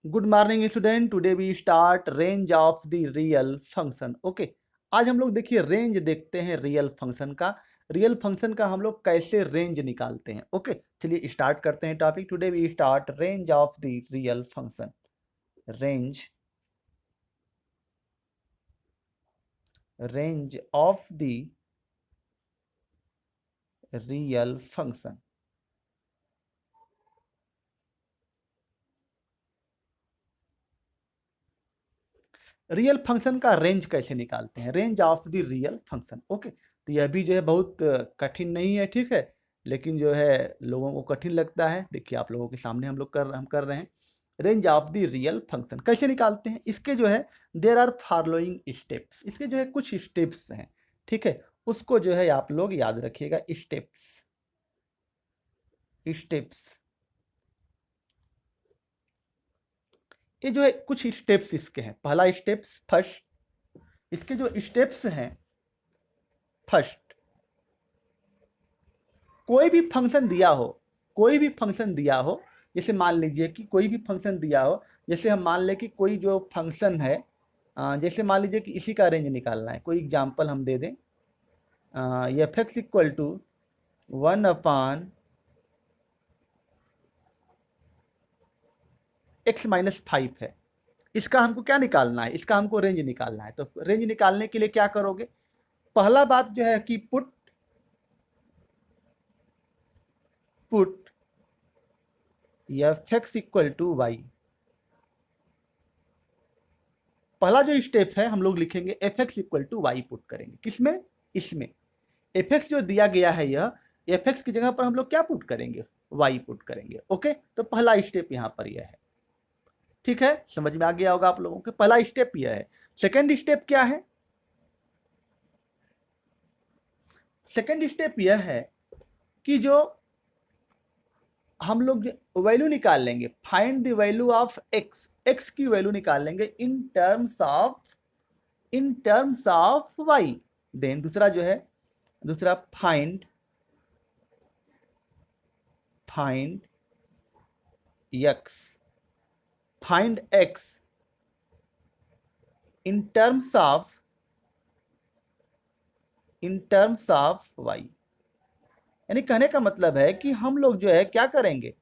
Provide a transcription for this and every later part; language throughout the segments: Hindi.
Good morning student. Today we start range of the real function. Okay, आज हम लोग देखिए रेंज देखते हैं रियल फंक्शन का। रियल फंक्शन का हम लोग कैसे रेंज निकालते हैं। ओके, चलिए स्टार्ट करते हैं topic. Today we start range of the real function. Range of the real function. Real function का रेंज कैसे निकालते हैं, range of the real function. Okay, तो यह भी जो है बहुत कठिन नहीं है, ठीक है, लेकिन जो है लोगों को कठिन लगता है। देखिए आप लोगों के सामने हम कर रहे हैं। Range of the real function कैसे निकालते हैं, इसके जो है देर आर फॉलोइंग स्टेप्स। इसके जो है कुछ स्टेप्स हैं, ठीक है, उसको जो है आप लोग याद रखिएगा। स्टेप्स स्टेप्स ये जो है कुछ स्टेप्स इसके हैं। पहला स्टेप्स फर्स्ट, इसके जो स्टेप्स हैं फर्स्ट, कोई भी फंक्शन दिया हो, कोई भी फंक्शन दिया हो, जैसे मान लीजिए कि कोई भी फंक्शन दिया हो, जैसे हम मान लें कि कोई जो फंक्शन है, जैसे मान लीजिए कि इसी का रेंज निकालना है, कोई एग्जांपल हम दे दें। F x equal to 1/x-5 है। इसका हमको क्या निकालना है, इसका हमको रेंज निकालना है। तो रेंज निकालने के लिए क्या करोगे, पहला बात जो है कि put f x equal to y. पहला जो स्टेप है हम लोग लिखेंगे f x equal to y put करेंगे। किसमें, इसमें एफ एक्स जो दिया गया है, यह एफ एक्स की जगह पर हम लोग क्या पुट करेंगे, वाई पुट करेंगे। ओके, तो पहला स्टेप यहाँ पर यह है, ठीक है, समझ में आ गया होगा आप लोगों के। पहला स्टेप यह है। सेकेंड स्टेप क्या है, सेकेंड स्टेप यह है कि जो हम लोग वैल्यू निकाल लेंगे, find the value of x, x की वैल्यू निकाल लेंगे in terms of y. Then दूसरा जो है, दूसरा find x, find x in terms of y. यानी कहने का मतलब है कि हम लोग जो है क्या करेंगे,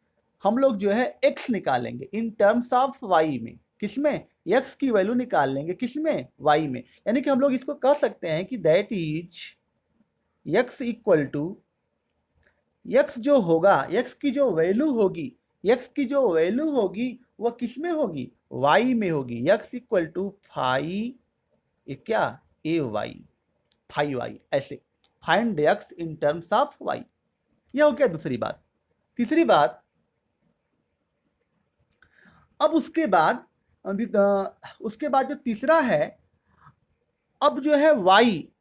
हम लोग जो है एक्स निकालेंगे इन टर्म्स ऑफ वाई में। किसमें, एक्स की वैल्यू निकाल लेंगे, किसमें, वाई में। यानी कि हम लोग इसको कह सकते हैं कि that is x equal to, x जो होगा, एक्स की जो वैल्यू होगी, एक्स की जो वैल्यू होगी वह किसमें होगी, वाई में होगी। एक्स इक्वल टू फाई, क्या, ए वाई, फाई वाई, ऐसे find x in terms of y. यह हो गया दूसरी बात। तीसरी बात, अब उसके बाद जो तीसरा है, अब जो है वाई,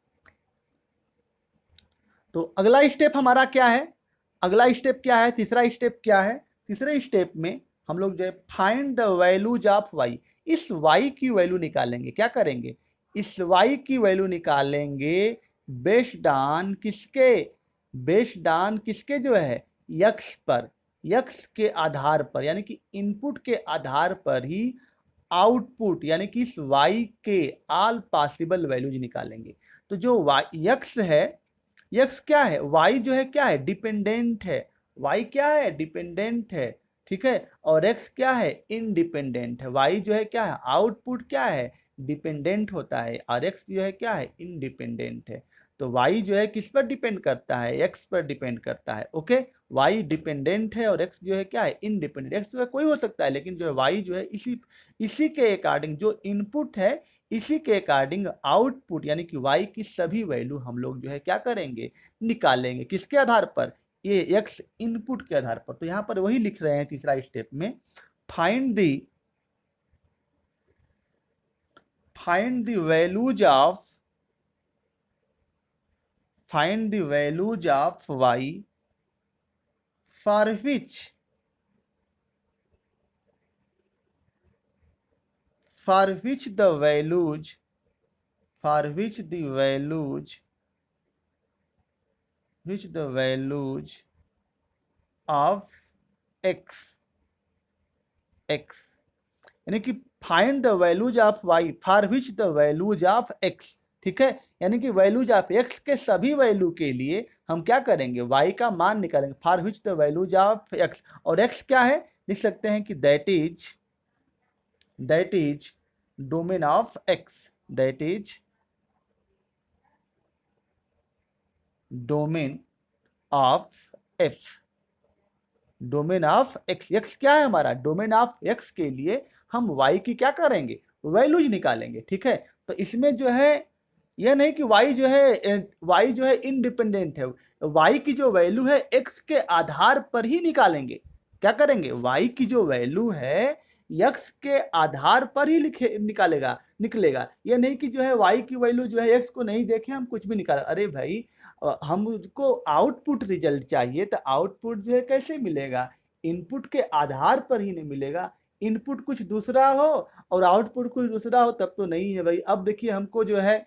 तो अगला स्टेप हमारा क्या है, अगला स्टेप क्या है, तीसरा स्टेप क्या है, तीसरे स्टेप में हम लोग जो है find the values of y, इस वाई की वैल्यू निकालेंगे। क्या करेंगे, इस वाई की वैल्यू निकालेंगे बेस्ड ऑन किसके, बेस्ड ऑन किसके जो है, यक्स पर, यक्स के आधार पर, यानी कि इनपुट के आधार पर ही आउटपुट यानी कि इस वाई के ऑल पॉसिबल वैल्यूज निकालेंगे। तो जो वाई यक्स है, यक्स क्या है, वाई जो है क्या है, डिपेंडेंट है। वाई क्या है, डिपेंडेंट है, ठीक है, और एक्स क्या है, इंडिपेंडेंट है। वाई जो है क्या है, आउटपुट क्या है, डिपेंडेंट होता है, और एक्स जो है क्या है, इंडिपेंडेंट है। तो वाई जो है किस पर डिपेंड करता है, एक्स पर डिपेंड करता है। ओके, वाई डिपेंडेंट है और एक्स जो है क्या है, इंडिपेंडेंट। एक्स जो है कोई हो सकता है, लेकिन जो है वाई जो है इसी इसी के अकॉर्डिंग जो इनपुट है, इसी के अकॉर्डिंग आउटपुट यानी कि y की सभी वैल्यू हम लोग जो है क्या करेंगे, निकालेंगे। किसके आधार पर, ये x इनपुट के आधार पर। तो यहां पर वही लिख रहे हैं तीसरा स्टेप में, find the values of, find the values of y for which, for which the values, for which the values, which the values of x, x यानी कि find the values of y for which the values of x, ठीक है, यानी कि वैल्यूज ऑफ एक्स के सभी वैल्यू के लिए हम क्या करेंगे, वाई का मान निकालेंगे, for which the values of x, और एक्स क्या है, लिख सकते हैं कि that is domain of x, that is domain of F, domain of x, x क्या है हमारा, डोमेन ऑफ एक्स के लिए हम वाई की क्या करेंगे, वैल्यूज निकालेंगे, ठीक है। तो इसमें जो है यह नहीं कि वाई जो है इनडिपेंडेंट है, वाई की जो वैल्यू है एक्स के आधार पर ही निकालेंगे, क्या करेंगे, वाई की जो वैल्यू है एक्स के आधार पर ही निकलेगा, यह नहीं कि जो है वाई की वैल्यू जो है एक्स को नहीं देखे हम कुछ भी निकाला, अरे भाई हमको आउटपुट रिजल्ट चाहिए, तो आउटपुट जो है कैसे मिलेगा, इनपुट के आधार पर ही नहीं मिलेगा, इनपुट कुछ दूसरा हो और आउटपुट कुछ दूसरा हो तब तो नहीं है भाई। अब देखिए हमको जो है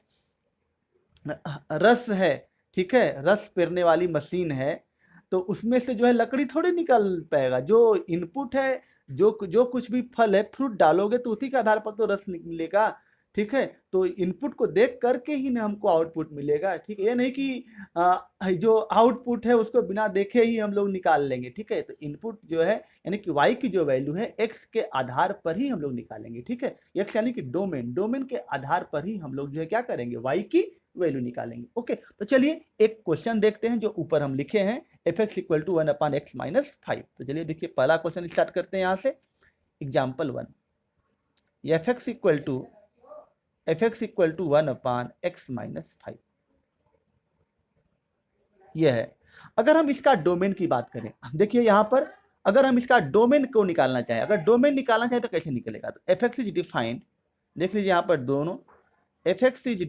रस है, ठीक है, रस पेरने वाली मशीन है, तो उसमें से जो है लकड़ी थोड़ी निकल पाएगा, जो इनपुट है, जो कुछ भी फल है फ्रूट डालोगे तो उसी के आधार पर तो रस निकलेगा, ठीक है। तो इनपुट को देख करके ही ना हमको आउटपुट मिलेगा, ठीक है, ये नहीं कि जो आउटपुट है उसको बिना देखे ही हम लोग निकाल लेंगे, ठीक है। तो इनपुट जो है यानी कि वाई की जो वैल्यू है एक्स के आधार पर ही हम लोग निकालेंगे, ठीक है, एक्स यानी कि डोमेन के आधार पर ही हम लोग जो है क्या करेंगे, वाई की वैल्यू निकालेंगे। ओके, तो चलिए एक क्वेश्चन देखते हैं जो ऊपर हम लिखे हैं, F x equal to 1/x - 5। तो चलिए देखिए पहला क्वेश्चन स्टार्ट करते हैं यहाँ से, example 1, f x equal to 1/x - 5, यह है। अगर हम इसका डोमेन की बात करें, देखिए यहाँ पर अगर हम इसका डोमेन को निकालना चाहें, अगर डोमेन निकालना चाहें तो कैसे निकलेगा, तो एफ एक्स इज डिफाइंड, देख लीजिए यहाँ पर दोनों, एफ एक्स इज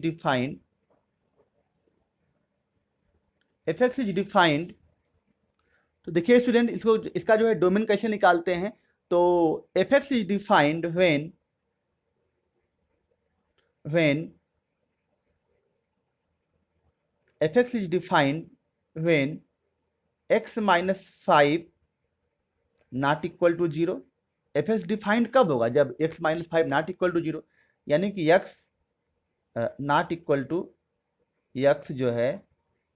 डिफाइंड, तो देखिए स्टूडेंट इसका जो है डोमेन कैसे निकालते हैं, तो f x is defined when f x is defined when x - 5 not equal to 0। F x defined कब होगा, जब x - 5 नॉट इक्वल टू 0, यानी कि x not equal to, x जो है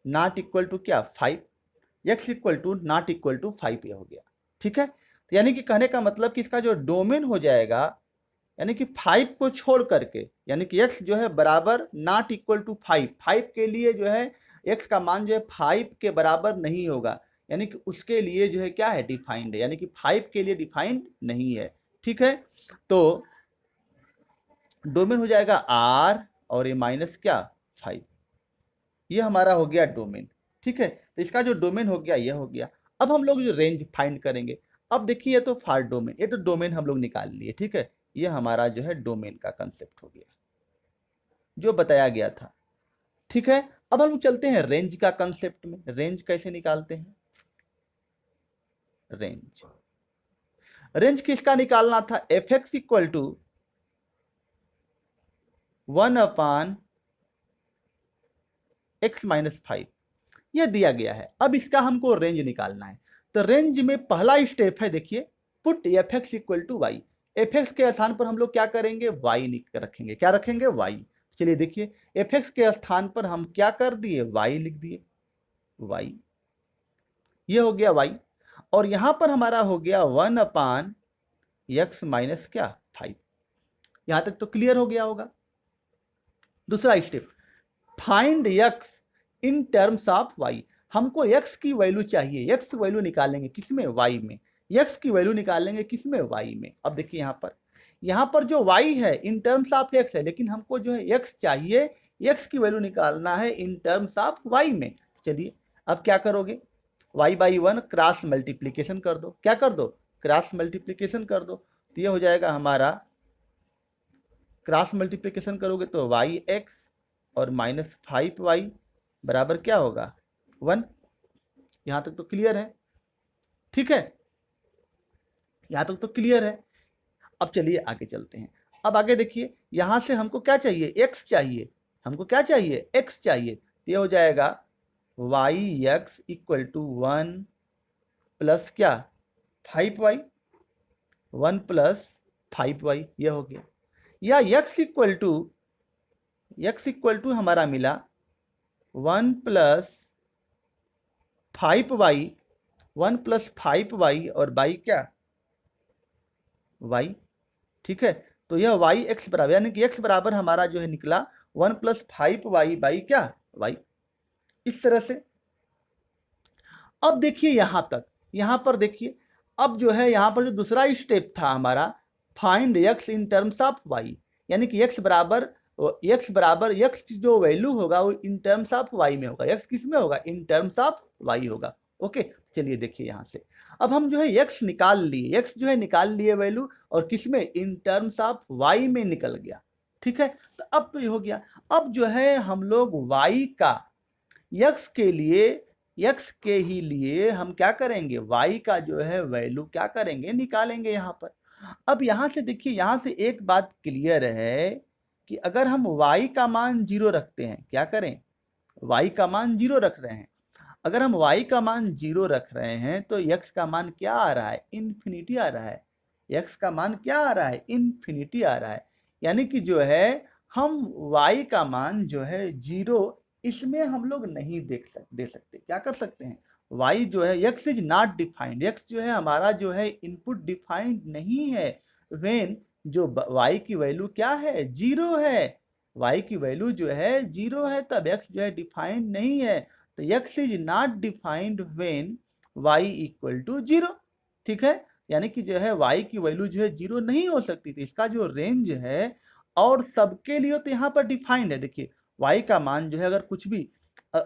नॉट इक्वल टू क्या 5, x equal to not equal to 5 ये हो गया, ठीक है। तो यानी कि कहने का मतलब कि इसका जो डोमेन हो जाएगा, यानी कि 5 को छोड़ करके, यानी कि x जो है बराबर नॉट इक्वल टू 5, 5 के लिए जो है x का मान जो है 5 के बराबर नहीं होगा, यानी कि उसके लिए जो है क्या है, डिफाइंड है, यानी कि 5 के लिए डिफाइंड नहीं है, ठीक है। तो डोमेन हो जाएगा r और ये माइनस क्या 5, ये हमारा हो गया डोमेन, ठीक है। तो इसका जो डोमेन हो गया यह हो गया। अब हम लोग जो रेंज फाइंड करेंगे, अब देखिए ये तो फॉर डोमेन, ये तो डोमेन हम लोग निकाल लिए, ठीक है, ये हमारा जो है डोमेन का कंसेप्ट हो गया जो बताया गया था, ठीक है। अब हम चलते हैं रेंज का कंसेप्ट में, रेंज कैसे निकालते हैं, रेंज किसका निकालना था, F x equal to 1/x - 5, यह दिया गया है। अब इसका हमको रेंज निकालना है, तो रेंज में पहला स्टेप है, देखिए put f x equal to y, f x के स्थान पर हम लोग क्या करेंगे, वाई रखेंगे, क्या रखेंगे, वाई। चलिए देखिए एफ एक्स के स्थान पर हम क्या कर दिए, वाई लिख दिए, वाई, ये हो गया वाई, और यहां पर हमारा हो गया 1/x - क्या 5, यहां तक तो क्लियर हो गया होगा। दूसरा step, find x in terms of y, हमको x की वैल्यू चाहिए, x वैल्यू निकालेंगे किसमें, y में, x की वैल्यू निकालेंगे किसमें, y में। अब देखिए यहाँ पर जो y है इन टर्म्स ऑफ x है, लेकिन हमको जो है x चाहिए, x की वैल्यू निकालना है इन टर्म्स ऑफ y में। चलिए अब क्या करोगे, y/1 क्रॉस मल्टीप्लीकेशन कर दो, क्या कर दो, क्रॉस मल्टीप्लीकेशन कर दो, तो ये हो जाएगा हमारा, क्रॉस मल्टीप्लीकेशन करोगे तो yx और -5y बराबर क्या होगा 1, यहां तक तो क्लियर है, ठीक है, यहां तक तो क्लियर है। अब चलिए आगे चलते हैं, अब आगे देखिए यहां से हमको क्या चाहिए, x चाहिए, हमको क्या चाहिए, x चाहिए, तो ये हो जाएगा yx इक्वल टू 1 प्लस क्या 5y, 1 प्लस 5y, यह हो गया। या x इक्वल टू हमारा मिला 1 प्लस 5y, 1 प्लस 5y और y क्या, y, ठीक है। तो यह y x बराबर, यानी कि x बराबर हमारा जो है निकला 1 प्लस 5y बाई क्या, y। इस तरह से अब देखिए यहां तक, यहां पर देखिए अब जो है यहां पर जो दूसरा स्टेप था हमारा, find x in terms of y, यानी कि x बराबर x जो वैल्यू होगा वो इन टर्म्स ऑफ y में होगा। x किस में होगा, इन टर्म्स ऑफ y होगा। ओके, चलिए देखिए यहां से अब हम जो है x निकाल लिए, x जो है निकाल लिए वैल्यू, और किस में, इन टर्म्स ऑफ y में निकल गया, ठीक है। तो अब तो ये हो गया। अब जो है हम लोग y का x के लिए, x के ही लिए हम क्या करेंगे, y का जो है वैल्यू क्या करेंगे, निकालेंगे यहां पर। अब यहां से देखिए, यहां से एक बात क्लियर है कि अगर हम y का मान 0 रखते हैं, क्या करें, y का मान 0 रख रहे हैं, अगर हम y का मान 0 रख रहे हैं तो x का मान क्या आ रहा है, इन्फिनिटी आ रहा है। x का मान क्या आ रहा है, इन्फिनिटी आ रहा है। यानी कि जो है हम y का मान जो है 0 इसमें हम लोग नहीं दे सकते। क्या कर सकते हैं, y जो है x is not defined, x जो है हमारा जो है इनपुट डिफाइंड नहीं है। व्हेन जो y की वैल्यू क्या है, 0 है, y की वैल्यू जो है 0 है, तब x जो है डिफाइंड नहीं है। तो x is not defined when y equal to 0, ठीक है। यानी कि जो है y की वैल्यू जो है 0 नहीं हो सकती थी। इसका जो रेंज है और सबके लिए तो यहाँ पर डिफाइंड है। देखिए y का मान जो है अगर कुछ भी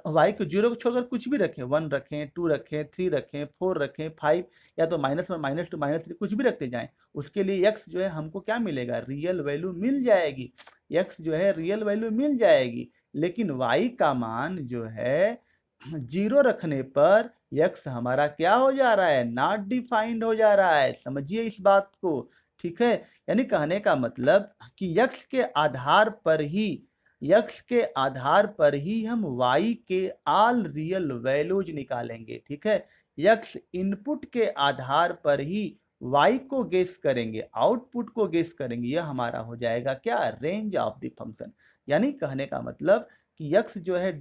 y को 0 को छोड़कर कुछ भी रखें, 1 रखें, 2 रखें, 3 रखें, 4 रखें, 5, या तो -1, -2, -3 कुछ भी रखते जाएं, उसके लिए x जो है हमको क्या मिलेगा, रियल वैल्यू मिल जाएगी। x जो है रियल वैल्यू मिल जाएगी। लेकिन y का मान जो है 0 रखने पर x हमारा क्या हो जा रहा है, नॉट डिफाइंड हो जा रहा है। समझिए इस बात को, ठीक है। यानी कहने का मतलब कि x के आधार पर ही, x के आधार पर ही हम y के ऑल रियल वैल्यूज निकालेंगे, ठीक है। x इनपुट के आधार पर ही y को गेस करेंगे, आउटपुट को गेस करेंगे। यह हमारा हो जाएगा क्या, रेंज ऑफ द फंक्शन। यानी कहने का मतलब कि x जो है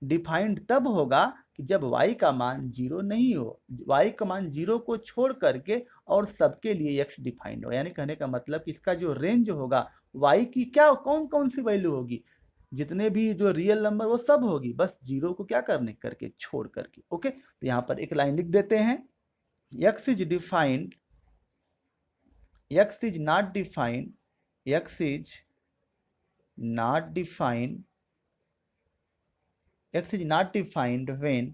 डिफाइंड तब होगा कि जब y का मान 0 नहीं हो, y का मान 0 को छोड़ करके और सबके लिए x डिफाइंड हो। यानी कहने का मतलब कि इसका जो रेंज होगा y की क्या, कौन कौन सी वैल्यू होगी, जितने भी जो रियल नंबर वो सब होगी, बस 0 को क्या करने करके, छोड़ करके। ओके, तो यहाँ पर एक लाइन लिख देते हैं, x is defined, x is not defined, x is not defined, x is not defined when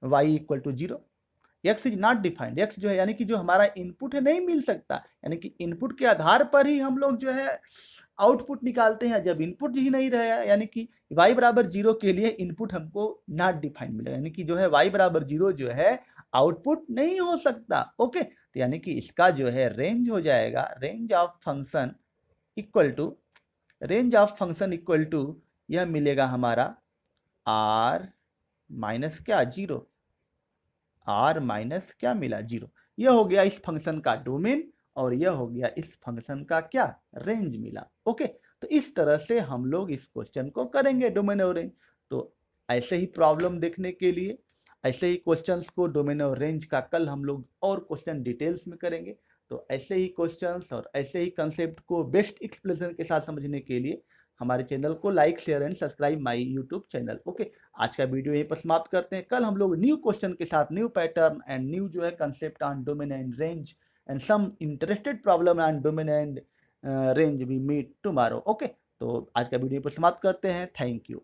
y equal to 0। x is not defined, x जो है यानी कि जो हमारा इनपुट है नहीं मिल सकता, यानी कि इनपुट के आधार पर ही हम लोग जो है आउटपुट निकालते हैं। जब इनपुट ही नहीं रहेगा, यानी कि y बराबर 0 के लिए इनपुट हमको नॉट डिफाइंड मिलेगा, यानी कि जो है y बराबर 0 जो है आउटपुट नहीं हो सकता। ओके, तो यानी कि इसका जो है रेंज हो जाएगा, range of function equal to, range of function equal to यह मिलेगा हमारा r माइनस क्या, 0, r माइनस क्या मिला, 0। यह हो गया इस फंक्शन का डोमेन और यह हो गया इस फंक्शन का क्या, रेंज मिला। ओके, तो इस तरह से हम लोग इस क्वेश्चन को करेंगे, डोमेन और रेंज। तो ऐसे ही प्रॉब्लम देखने के लिए, ऐसे ही क्वेश्चंस को डोमेन और रेंज का कल हम लोग और क्वेश्चन डिटेल्स में करेंगे। तो ऐसे ही क्वेश्चंस और ऐसे ही कंसेप्ट को बेस्ट एक्सप्लेनेशन के साथ समझने के लिए हमारे चैनल को like, share and subscribe my YouTube channel. Okay, आज का वीडियो यहीं पर समाप्त करते हैं। कल हम लोग न्यू क्वेश्चन के साथ, न्यू पैटर्न एंड न्यू जो है concept on domain and range and some interested problem on domain and range we meet tomorrow. Okay, तो आज का वीडियो पर समाप्त करते हैं। Thank you.